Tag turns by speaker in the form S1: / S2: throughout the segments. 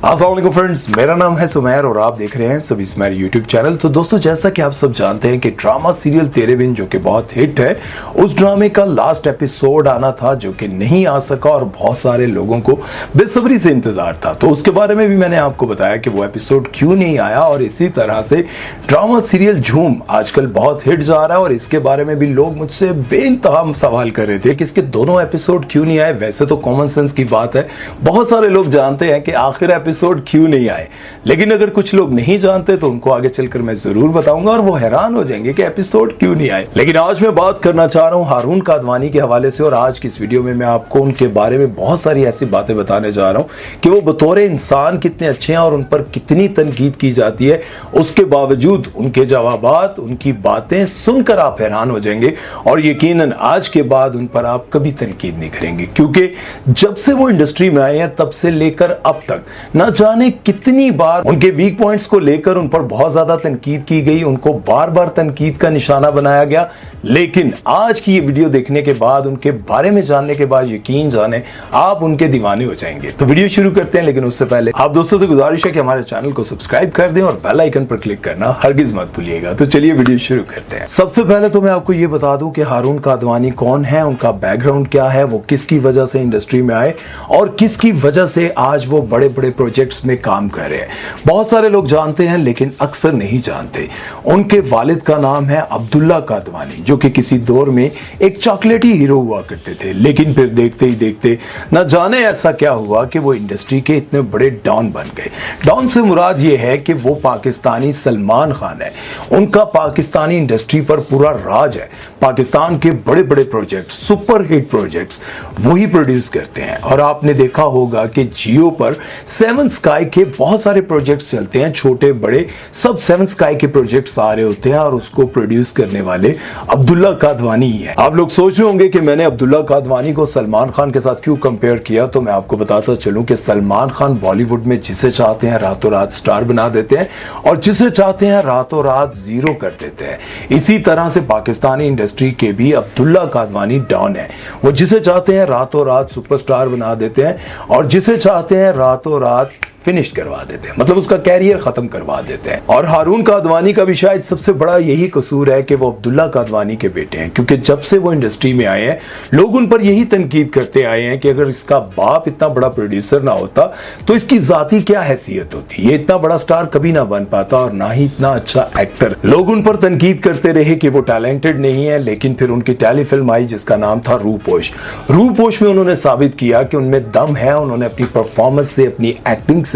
S1: अस्सलाम वालेकुम फ्रेंड्स, मेरा नाम है सुमैर और आप देख रहे हैं सभी सुमैर यूट्यूब चैनल। तो दोस्तों, जैसा कि आप सब जानते हैं कि ड्रामा सीरियल तेरे बिन जो कि बहुत हिट है, उस ड्रामे का लास्ट एपिसोड आना था जो कि नहीं आ सका और बहुत सारे लोगों को बेसब्री से इंतजार था। तो उसके बारे में भी मैंने आपको बताया कि वो एपिसोड क्यों नहीं आया और इसी तरह से ड्रामा सीरियल झूम आजकल बहुत हिट जा रहा है और इसके बारे में भी लोग मुझसे बेइंतहा सवाल कर रहे थे कि इसके दोनों एपिसोड क्यों नहीं आए। वैसे तो कॉमन सेंस की बात है, बहुत सारे लोग जानते हैं कि आखिर एपिसोड क्यों नहीं आए, लेकिन अगर कुछ लोग नहीं जानते तो उनको आगे चलकर मैं जरूर बताऊंगा और वो हैरान हो जाएंगे कि एपिसोड क्यों नहीं आए। लेकिन आज मैं बात करना चाह रहा हूं हारून कादवानी के हवाले से और आज की इस वीडियो में मैं आपको उनके बारे में बहुत सारी ऐसी बातें बताने जा रहा हूं कि वो बतौर इंसान कितने अच्छे हैं और उन पर कितनी तनकीद की जाती है। उसके बावजूद उनके जवाबात, उनकी बातें सुनकर आप हैरान हो जाएंगे और यकीनन आज के बाद उन पर आप कभी तनकीद नहीं करेंगे, क्योंकि जब से वो इंडस्ट्री में आए हैं तब से लेकर अब तक ना जाने कितनी बार उनके वीक पॉइंट्स को लेकर उन पर बहुत ज्यादा तनकीद की गई, उनको बार बार तनकीद का निशाना बनाया गया। लेकिन आज की ये वीडियो देखने के बाद, उनके बारे में जानने के बाद यकीन जाने आप उनके दीवाने हो जाएंगे। तो वीडियो शुरू करते हैं, लेकिन उससे पहले आप दोस्तों से गुजारिश है कि हमारे चैनल को सब्सक्राइब कर दें और बेल आइकन पर क्लिक करना हरगिज मत भूलिएगा। तो चलिए वीडियो शुरू करते हैं। सबसे पहले तो मैं आपको ये बता दूं कि हारून कादवानी कौन है, उनका बैकग्राउंड क्या है, वो किसकी वजह से इंडस्ट्री में आए और किसकी वजह से आज वो बड़े बड़े प्रोजेक्ट्स में काम कर रहे हैं। बहुत सारे लोग जानते हैं लेकिन अक्सर नहीं जानते। उनके वालिद का नाम है अब्दुल्ला कादवानी, जो कि किसी दौर में एक चॉकलेटी हीरो हुआ करते थे, लेकिन फिर देखते ही देखते न जाने ऐसा क्या हुआ कि वो इंडस्ट्री के इतने बड़े डॉन बन गए। डॉन से मुराद ये है कि वो पाकिस्तानी सलमान खान है। उनका पाकिस्तानी इंडस्ट्री पर पूरा राज है। पाकिस्तान के बड़े बड़े प्रोजेक्ट्स, सुपर हिट प्रोजेक्ट्स वही प्रोड्यूस करते हैं। और आपने देखा होगा कि जियो पर सेवन स्काई के बहुत सारे प्रोजेक्ट्स चलते हैं, छोटे बड़े सब सेवन स्काई के प्रोजेक्ट्स आ रहे होते हैं और उसको प्रोड्यूस करने वाले अब्दुल्ला कादवानी ही है। आप लोग सोच रहे होंगे कि मैंने अब्दुल्ला कादवानी को सलमान खान के साथ क्यों कंपेयर किया, तो मैं आपको बताता चलूं कि सलमान खान बॉलीवुड में जिसे चाहते हैं रातों रात स्टार बना देते हैं और जिसे चाहते हैं रातों रात जीरो कर देते हैं। इसी तरह से पाकिस्तानी इंडस्ट्री के भी अब्दुल्ला कादवानी डॉन है। वो जिसे चाहते हैं रातों रात सुपरस्टार बना देते हैं और जिसे चाहते हैं रातों रात फिनिश करवा देते हैं, मतलब उसका कैरियर खत्म करवा देते हैं। और हारून कादवानी का भी शायद सबसे बड़ा यही कसूर है कि वो अब्दुल्ला कादवानी के बेटे हैं, क्योंकि जब से वो इंडस्ट्री में आए हैं लोग उन पर यही तनकीद करते आए हैं कि अगर इसका बाप इतना बड़ा प्रोड्यूसर ना होता तो इसकी जाती क्या हैसियत होती, ये इतना बड़ा स्टार कभी ना बन पाता और ना ही इतना अच्छा एक्टर। लोग उन पर तनकीद करते रहे कि वो टैलेंटेड नहीं है, लेकिन फिर उनकी टेलीफिल्म आई जिसका नाम था रूपोश। रूपोश में उन्होंने साबित किया कि उनमें दम है। उन्होंने अपनी परफॉर्मेंस से, अपनी एक्टिंग से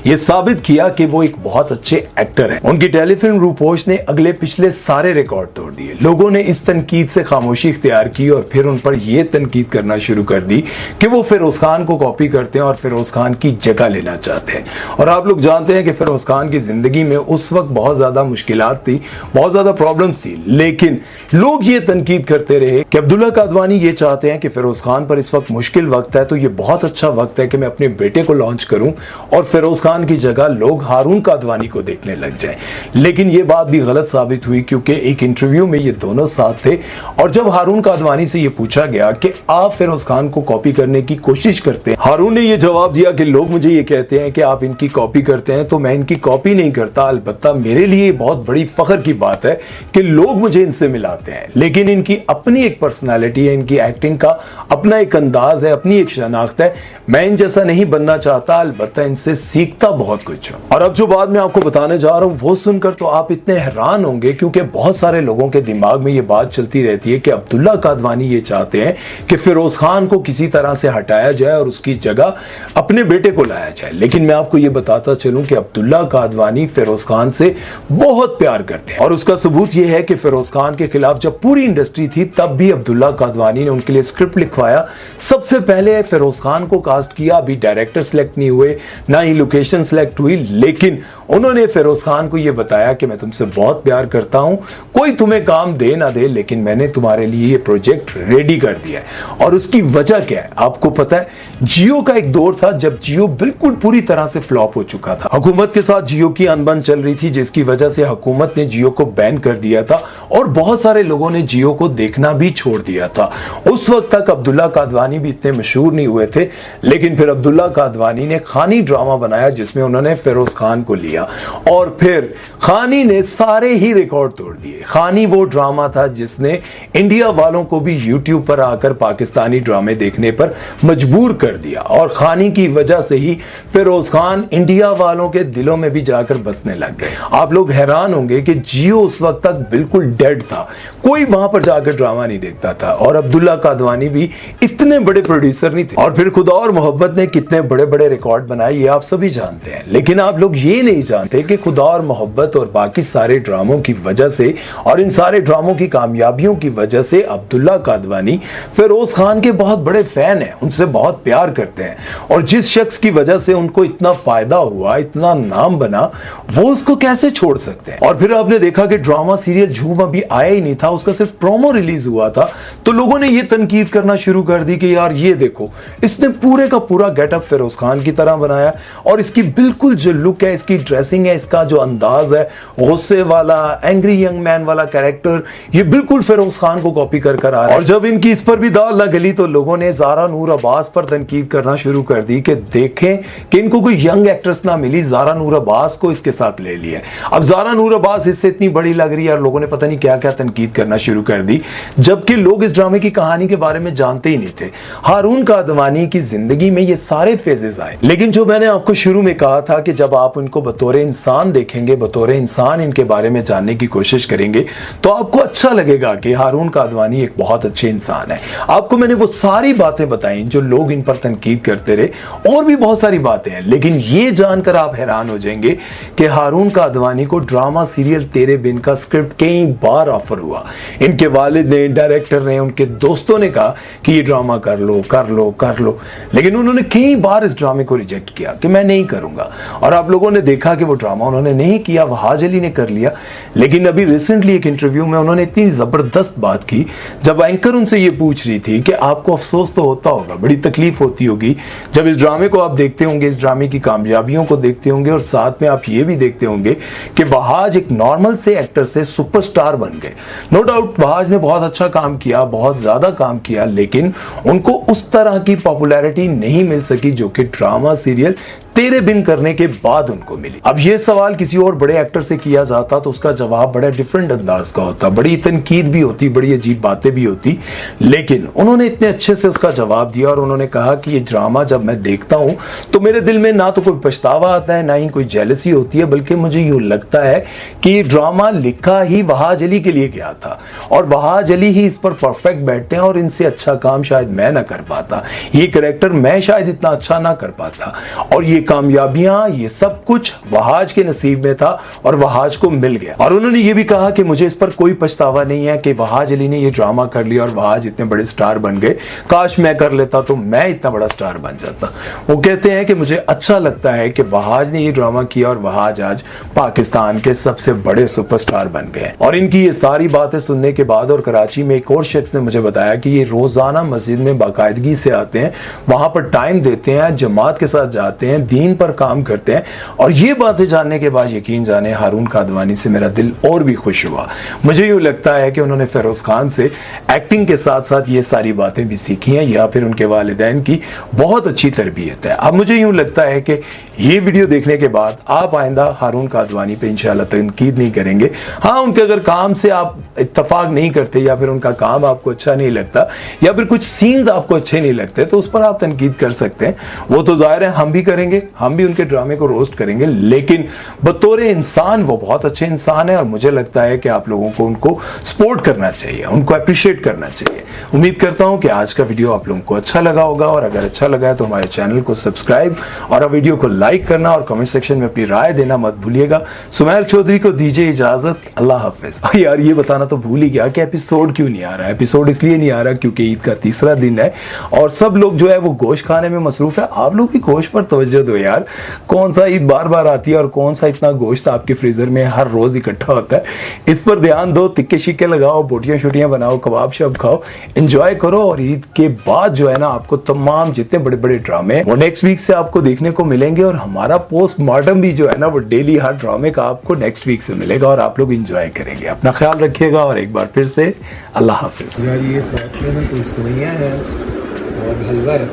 S1: ये साबित किया कि वो एक बहुत अच्छे एक्टर हैं। उनकी टेलीफिल्म रूपोश ने अगले पिछले सारे रिकॉर्ड तोड़ दिए। लोगों ने इस तनकीद से खामोशी इख्तियार की और फिर उन पर यह तनकीद करना शुरू कर दी कि वो फिरोज खान को कॉपी करते हैं और फिरोज खान की जगह लेना चाहते हैं। और आप लोग जानते हैं कि फिरोज खान की जिंदगी में उस वक्त बहुत ज्यादा मुश्किलात थी, बहुत ज्यादा प्रॉब्लम्स थी, लेकिन लोग ये तनकीद करते रहे कि अब्दुल्ला कादवानी ये चाहते हैं कि फिरोज खान पर इस वक्त मुश्किल वक्त है, तो ये बहुत अच्छा वक्त है कि मैं अपने बेटे को लॉन्च करूं और फिरोज खान की जगह लोग हारून कादवानी को देखने लग जाएं। लेकिन ये बात भी गलत साबित हुई, क्योंकि एक इंटरव्यू में ये दोनों साथ थे और जब हारून कादवानी से ये पूछा गया कि आप फिरोज खान को कॉपी करने की कोशिश करते हैं, हारून ने ये जवाब दिया कि लोग मुझे ये कहते हैं कि आप इनकी कॉपी करते हैं, तो मैं इनकी कॉपी नहीं करता। अलबत्ता मेरे लिए बहुत बड़ी फख्र की बात है कि लोग मुझे इनसे मिलाते हैं, लेकिन इनकी अपनी एक पर्सनैलिटी है, इनकी एक्टिंग का अपना एक अंदाज है, अपनी एक शनाख्त है। मैं इन जैसा नहीं बनना चाहता, अलबत्ता इनसे सीखता बहुत कुछ हूं। और अब जो बात मैं आपको बताने जा रहा हूं वो सुनकर तो आप इतने हैरान होंगे, क्योंकि बहुत सारे लोगों के दिमाग में ये बात चलती रहती है कि अब्दुल्ला कादवानी ये चाहते हैं कि फिरोज खान को किसी तरह से हटाया जाए और उसकी जगह अपने बेटे को लाया जाए। लेकिन मैं आपको ये बताता चलूं कि अब्दुल्ला कादवानी फिरोज खान से बहुत प्यार करते हैं और उसका सबूत ये है कि फिरोज खान के खिलाफ जब पूरी इंडस्ट्री थी तब भी अब्दुल्ला कादवानी ने उनके लिए स्क्रिप्ट लिखवाया। सबसे पहले फिरोज खान को कास्ट किया, अभी डायरेक्टर सिलेक्ट नहीं हुए, ना ही लोकेशन सिलेक्ट हुई, लेकिन उन्होंने फिरोज खान को यह बताया कि मैं तुमसे बहुत प्यार करता हूं, कोई तुम्हें काम दे ना दे, लेकिन मैंने तुम्हारे लिए ये प्रोजेक्ट रेडी कर दिया है। और उसकी वजह क्या है आपको पता है? जियो का एक दौर था जब जियो बिल्कुल पूरी तरह से फ्लॉप हो चुका था। हुकूमत के साथ जियो की अनबन चल रही थी, जिसकी वजह से हुकूमत ने जियो को बैन कर दिया था और बहुत सारे लोगों ने जियो को देखना भी छोड़ दिया था। उस वक्त तक अब्दुल्ला कादवानी भी इतने मशहूर नहीं हुए थे, लेकिन फिर अब्दुल्ला कादवानी ने खानी ड्रामा ड्रामा बनाया जिसमें उन्होंने फिरोज खान को लिया और फिर खानी ने सारे ही रिकॉर्ड तोड़ दिए। खानी वो ड्रामा था जिसने इंडिया वालों को भी यूट्यूब पर आकर पाकिस्तानी ड्रामे देखने पर मजबूर कर दिया और खानी की वजह से ही फिरोज खान इंडिया वालों के दिलों में भी जाकर बसने लग गए। आप लोग हैरान होंगे कि जियो उस वक्त तक बिल्कुल डेड था, कोई वहां पर जाकर ड्रामा नहीं देखता था और अब्दुल्ला कादवानी भी इतने बड़े प्रोड्यूसर नहीं थे। और फिर खुदा और मोहब्बत ने कितने बड़े बड़े रिकॉर्ड बनाए ये आप सभी जानते हैं, लेकिन आप लोग ये नहीं जानते कि खुदा और मोहब्बत और बाकी सारे ड्रामों की वजह से और इन सारे ड्रामों की कामयाबियों की वजह से अब्दुल्ला कादवानी फिरोज खान के बहुत बड़े फैन हैं, उनसे बहुत प्यार करते हैं और जिस शख्स की वजह से उनको इतना फायदा हुआ, इतना नाम बना, वो उसको कैसे छोड़ सकते हैं। और फिर आपने देखा कि ड्रामा सीरियल झूम अभी आया ही नहीं था, उसका सिर्फ प्रोमो रिलीज हुआ था तो लोगों ने ये तनकीद करना शुरू कर दी कि यार ये देखो इसने पूरे का पूरा गेटअप फिरोज खान की तरह बनाया और इसकी बिल्कुल जो लुक है, इसकी ड्रेसिंग है, इसका जो अंदाज है, गुस्से वाला एंग्री यंग मैन वाला कैरेक्टर, ये बिल्कुल फिरोज खान को कॉपी कर आ रहा है। और जब इनकी इस पर भी दाल न गली तो लोगों ने ज़ारा नूर अब्बास पर तनकीद करना शुरू कर दी कि देखें कि इनको कोई यंग एक्ट्रेस ना मिली, ज़ारा नूर अब्बास को इसके साथ ले लिया। अब ज़ारा नूर अब्बास इससे इतनी बड़ी लग रही है और लोगों ने पता नहीं क्या क्या तनकीद करना शुरू कर दी, जबकि लोग इस ड्रामे की कहानी के बारे में जानते ही नहीं थे। हारून कादवानी की जिंदगी में ये सारे फेजेस आए, लेकिन जो मैंने आपको शुरू में कहा था कि जब आप उनको बतौर इंसान देखेंगे, बतौर इंसान इनके बारे में जानने की कोशिश करेंगे तो आपको अच्छा लगेगा कि हारून कादवानी एक बहुत अच्छे इंसान है। आपको मैंने वो सारी बातें बताई जो लोग इन पर तनकीद करते रहे और भी बहुत सारी बातें हैं, लेकिन ये जानकर आप हैरान हो जाएंगे कि हारून कादवानी को ड्रामा सीरियल तेरे बिन का स्क्रिप्ट कई बार ऑफर हुआ। इनके वालिद ने, डायरेक्टर ने, उनके दोस्तों ने कहा कि ये ड्रामा कर लो कर लो कर लो, लेकिन उन्होंने कई बार इस ड्रामे को रिजेक्ट किया कि मैं नहीं करूंगा। और आप लोगों ने देखा कि वो ड्रामा उन्होंने नहीं किया, वहाज अली ने कर लिया। लेकिन अभी रिसेंटली एक इंटरव्यू में उन्होंने इतनी जबरदस्त बात की, जब एंकर उनसे ये पूछ रही थी कि आपको अफसोस तो होता होगा, बड़ी तकलीफ होती होगी जब इस ड्रामे को आप देखते होंगे, इस ड्रामे की कामयाबियों को देखते होंगे और साथ में आप ये भी देखते होंगे कि वहाज एक नॉर्मल से एक्टर से सुपरस्टार बन गए। नो डाउट वहाज ने बहुत अच्छा काम किया, बहुत ज्यादा काम किया, लेकिन उनको उस तरह की पॉपुलैरिटी नहीं मिल सकी जो कि ड्रामा सीरियल तेरे बिन करने के बाद उनको मिली। अब ये सवाल किसी और बड़े एक्टर से किया जाता तो उसका जवाब बड़ा डिफरेंट अंदाज का होता, बड़ी तनकीद भी होती, बड़ी अजीब बातें भी होती, लेकिन उन्होंने इतने अच्छे से उसका जवाब दिया और उन्होंने कहा कि ये ड्रामा जब मैं देखता हूं तो मेरे दिल में ना तो कोई पछतावा आता है, ना ही कोई जेलसी होती है, बल्कि मुझे यूं लगता है कि ये ड्रामा लिखा ही वहाज अली के लिए गया था और वहाज अली ही इस पर परफेक्ट बैठते हैं और इनसे अच्छा काम शायद मैं ना कर पाता, ये कैरेक्टर मैं शायद इतना अच्छा ना कर पाता। और ये कामयाबियां, ये सब कुछ वहाज के नसीब में था और वहाज को मिल गया। और उन्होंने ये भी कहा कि मुझे इस पर कोई पछतावा नहीं है कि वहाज अली ने ये ड्रामा कर लिया और वहाज इतने बड़े स्टार बन गए, काश मैं कर लेता तो मैं इतना बड़ा स्टार बन जाता। वो कहते हैं कि मुझे अच्छा लगता है कि वहाज ने ये ड्रामा किया और वहाज आज पाकिस्तान के सबसे बड़े सुपरस्टार बन गए। और इनकी ये सारी बातें सुनने के बाद और कराची में एक और शख्स ने मुझे बताया कि ये रोजाना मस्जिद में बाकायदगी से आते हैं, वहां पर टाइम देते हैं, जमात के साथ जाते हैं, दीन पर काम करते हैं। और ये बातें जानने के बाद यकीन जाने हारून कादवानी से मेरा दिल और भी खुश हुआ। मुझे यूं लगता है कि उन्होंने फिरोज खान से एक्टिंग के साथ साथ ये सारी बातें भी सीखी हैं या फिर उनके वालिदैन की बहुत अच्छी तरबियत है। अब मुझे यूं लगता है कि ये वीडियो देखने के बाद आप आइंदा हारून कादवानी पे इंशाल्लाह तनकीद नहीं करेंगे। हाँ, उनके अगर काम से आप इत्तफाक नहीं करते या फिर उनका काम आपको अच्छा नहीं लगता या फिर कुछ सीन्स आपको अच्छे नहीं लगते तो उस पर आप तनकीद कर सकते हैं, वो तो जाहिर है हम भी करेंगे, हम भी उनके ड्रामे को रोस्ट करेंगे, लेकिन बतौर इंसान वो बहुत अच्छे इंसान है और मुझे लगता है कि आप लोगों को उनको सपोर्ट करना चाहिए, उनको अप्रिशिएट करना चाहिए। उम्मीद करता हूं कि आज का वीडियो आप लोगों को अच्छा लगा होगा और अगर अच्छा लगा है तो हमारे चैनल को सब्सक्राइब और वीडियो को लाइक करना और कमेंट सेक्शन में अपनी राय देना मत भूलिएगा। सुमैर चौधरी को दीजिए इजाजत, अल्लाह हाफिज। यार ये बताना तो भूल ही गया कि एपिसोड क्यों नहीं आ रहा है। एपिसोड इसलिए नहीं आ रहा क्योंकि ईद का तीसरा दिन है और सब लोग जो है वो गोश्त खाने में मसरूफ है। आप लोग भी गोश्त पर तवज्जो दो यार, कौन सा ईद बार बार आती है और कौन सा इतना गोश्त आपके फ्रीजर में हर रोज इकट्ठा होता है, इस पर ध्यान दो। तिक्के शिक्के लगाओ, बोटियां शोटियां बनाओ, कबाब शब खाओ, एंजॉय करो और ईद के बाद जो है ना आपको तमाम जितने बड़े बड़े ड्रामे वो नेक्स्ट वीक से आपको देखने को मिलेंगे और हमारा पोस्टमार्टम भी जो है ना वो डेली हर ड्रामे का आपको नेक्स्ट वीक से मिलेगा और आप लोग एंजॉय करेंगे। अपना ख्याल रखिएगा और एक बार फिर से अल्लाह हाफिज।
S2: यार ये साथ में ना कोई सोइयां है और हलवा है,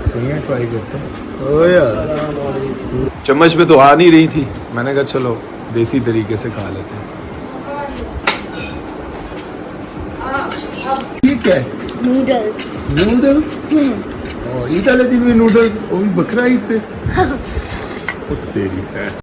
S2: सोइयां ट्राई करते हैं।
S1: ओ यार चम्मच पे तो आ नहीं रही थी, मैंने कहा चलो देसी तरीके से खा लेते हैं। ये क्या है?
S2: नूडल्स।
S1: नूडल्स? ईद वाले दिन भी नूडल्स, वो भी बकरा ईद पे। ओ तेरी है।